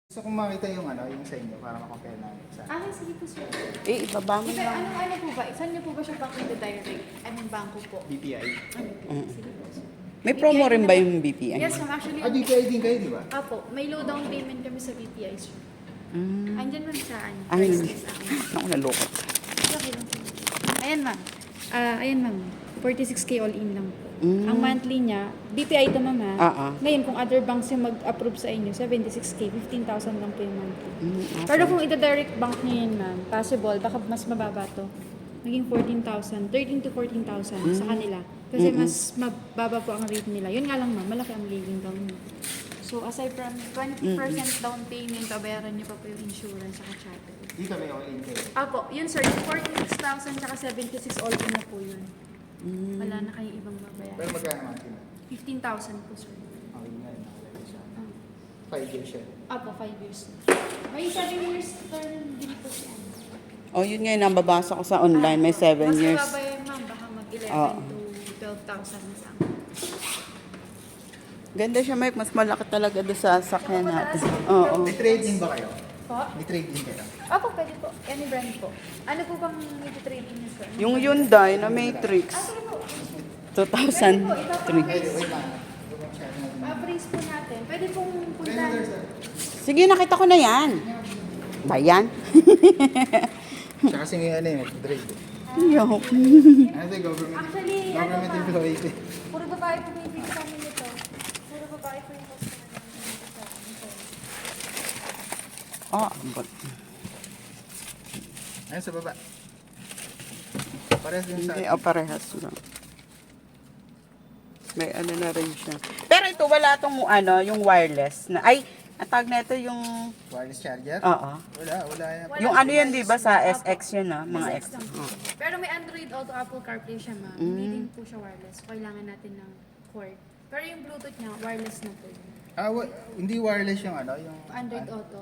Gusto kong makita yung yung sa inyo para ma-compare namin sa Okay, sige po sir. Ibaba mo Sir, lang. ano po ba? Saan niyo po ba siya pakita direct? Anong bangko po? BPI. Sige po sir. May promo BPI rin na ba po. yung BPI? Yes ma'am, actually. BPI din kayo, di ba? Apo, may low down payment kami sa BPI sir. Andyan ma'am sa Ay, price list akin. naku, nalukot. Okay lang sir. Ayan ma'am. Ayan ma'am. 46K all in lang po. Ang monthly niya, BPI ito ma'am ha. Ngayon, kung other banks yung mag-approve sa inyo, 76K, 15,000 lang po yung monthly. Okay. Pero kung ita-direct bank niyo yun ma'am, possible, baka mas mababa to. Naging 14,000, 13 to 14,000 sa kanila. Kasi mas mababa po ang rate nila. Yun nga lang ma'am, malaki ang laying down mo. So aside from 20% down payment, babayaran niyo pa po yung insurance sa charter. Dito may all-in kayo. Apo, yun sir, yung 46,000 tsaka 76 all in na po yun. Wala na kayong ibang babayaran. Pero magkano monthly na? 15,000 po sir. Okay nga, nakalagay siya. Ah. 5 years siya. Apo, 5 years. May 7 years term din po siya. Oh, yun nga yung nababasa ko sa online. May 7 years. Mas mababa yun ma'am, baka mag-11 to 12,000 na sa Ganda siya, Mike. Mas malaki talaga doon sa sakyan natin. Oo. May trading ba kayo? Po? May trading kayo? Apo, pwede po. Any brand po. Ano po bang i-trading niyo sir? Yung Hyundai na Matrix. Sige po. 2003. Pwede, wait lang. Appraise po natin. Pwede pong punta. Sige, nakita ko na yan. Ba yan? Siya kasi may trade. Yok. Ano ito, government? Actually, Government ma'am? employee. Puro babae po may bigay sa amin nito. Puro babae po yung customer namin. Oh, but, Ayun sa baba. Parehas din sa hindi, parehas lang. May ano na rin siya. Pero ito, wala itong yung wireless na, ay, ang tawag na ito yung, wireless charger. oo. Wala yan. Yung ano yan, di ba, sa SX yun, mga X. SX lang po. Pero may Android Auto, Apple CarPlay siya, ma'am. Hindi din po siya wireless. Kailangan natin ng cord. Pero yung Bluetooth niya, wireless na po yun. Hindi wireless yung yung Android Auto.